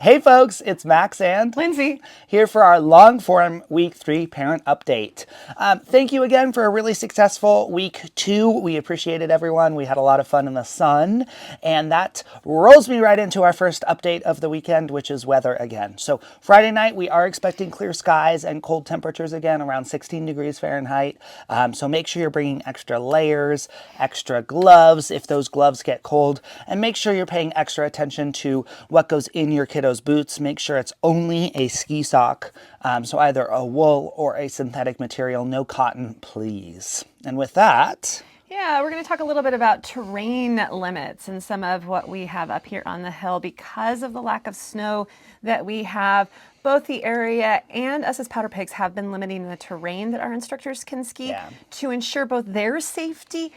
Hey folks, it's Max and Lindsay. here for our long form week 3 parent update. Thank you again for a really successful week 2. We appreciated everyone. We had a lot of fun in the sun, and that rolls me right into our first update of the weekend, which is weather again. So Friday night, we are expecting clear skies and cold temperatures again, around 16 degrees Fahrenheit. So make sure you're bringing extra layers, extra gloves if those gloves get cold, and make sure you're paying extra attention to what goes in your kiddo's boots. Make sure it's only a ski sock, so either a wool or a synthetic material, no cotton, please. And with that, Yeah, we're going to talk a little bit about terrain limits and some of what we have up here on the hill because of the lack of snow that we have. Both the area and us as Powderpigs have been limiting the terrain that our instructors can ski to ensure both their safety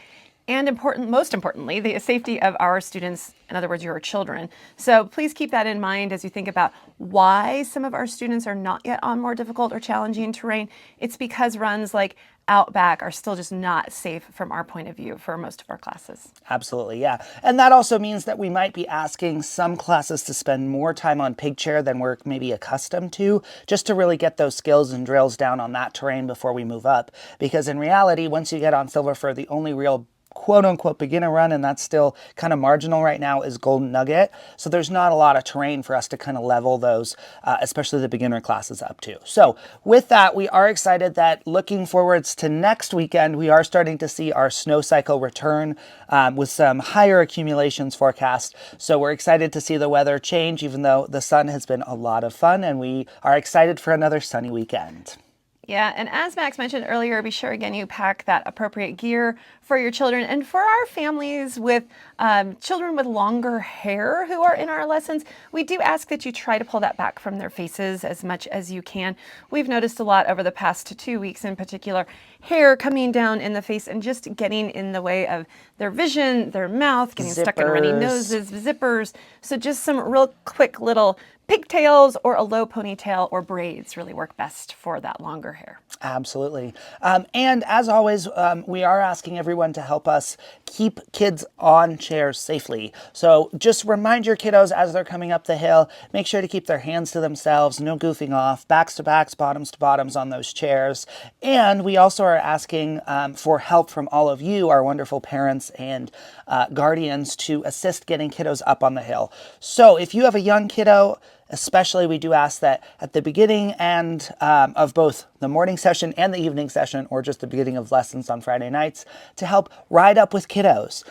and most importantly, the safety of our students, in other words, your children. So please keep that in mind as you think about why some of our students are not yet on more difficult or challenging terrain. It's because runs like Outback are still just not safe from our point of view for most of our classes. absolutely, yeah. And that also means that we might be asking some classes to spend more time on pig chair than we're maybe accustomed to, just to really get those skills and drills down on that terrain before we move up. Because in reality, once you get on Silver Fir, the only real quote-unquote beginner run, and that's still kind of marginal right now, is Golden Nugget. So there's not a lot of terrain for us to kind of level those, especially the beginner classes up to. So with that, we are excited that looking forwards to next weekend, we are starting to see our snow cycle return with some higher accumulations forecast. So we're excited to see the weather change, even though the sun has been a lot of fun, and we are excited for another sunny weekend. Yeah, and as Max mentioned earlier, be sure again you pack that appropriate gear for your children and for our families with children with longer hair who are in our lessons. We do ask that you try to pull that back from their faces as much as you can. We've noticed a lot over the past 2 weeks in particular, hair coming down in the face and just getting in the way of their vision, their mouth, getting stuck in runny noses, zippers. So just some real quick little pigtails or a low ponytail or braids really work best for that longer hair. Absolutely. And as always, we are asking everyone to help us keep kids on chairs safely. So just remind your kiddos as they're coming up the hill, make sure to keep their hands to themselves, no goofing off, backs to backs, bottoms to bottoms on those chairs. And we also are asking for help from all of you, our wonderful parents and guardians, to assist getting kiddos up on the hill. So if you have a young kiddo, especially, we do ask that at the beginning and of both the morning session and the evening session, or just the beginning of lessons on Friday nights, to help ride up with kiddos.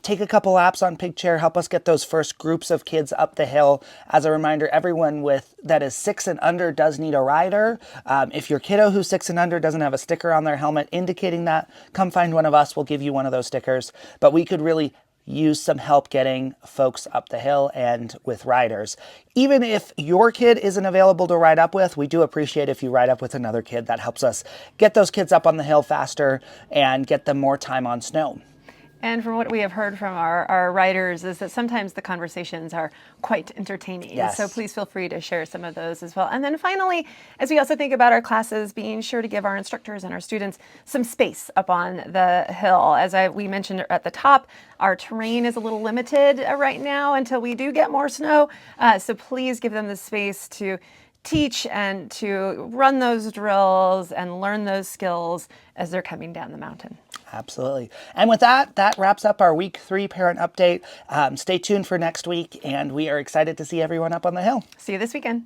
Take a couple laps on pig chair, help us get those first groups of kids up the hill. As a reminder, everyone that is 6 and under does need a rider. If your kiddo who's 6 and under doesn't have a sticker on their helmet indicating that, come find one of us. We'll give you one of those stickers. But we could really use some help getting folks up the hill and with riders. Even if your kid isn't available to ride up with, we do appreciate if you ride up with another kid. That helps us get those kids up on the hill faster and get them more time on snow. And from what we have heard from our writers is that sometimes the conversations are quite entertaining. Yes. So please feel free to share some of those as well. And then finally, as we also think about our classes, being sure to give our instructors and our students some space up on the hill. As we mentioned at the top, our terrain is a little limited right now until we do get more snow. So please give them the space to teach and to run those drills and learn those skills as they're coming down the mountain. Absolutely. And with that, that wraps up our week 3 parent update. Stay tuned for next week, and we are excited to see everyone up on the hill. See you this weekend.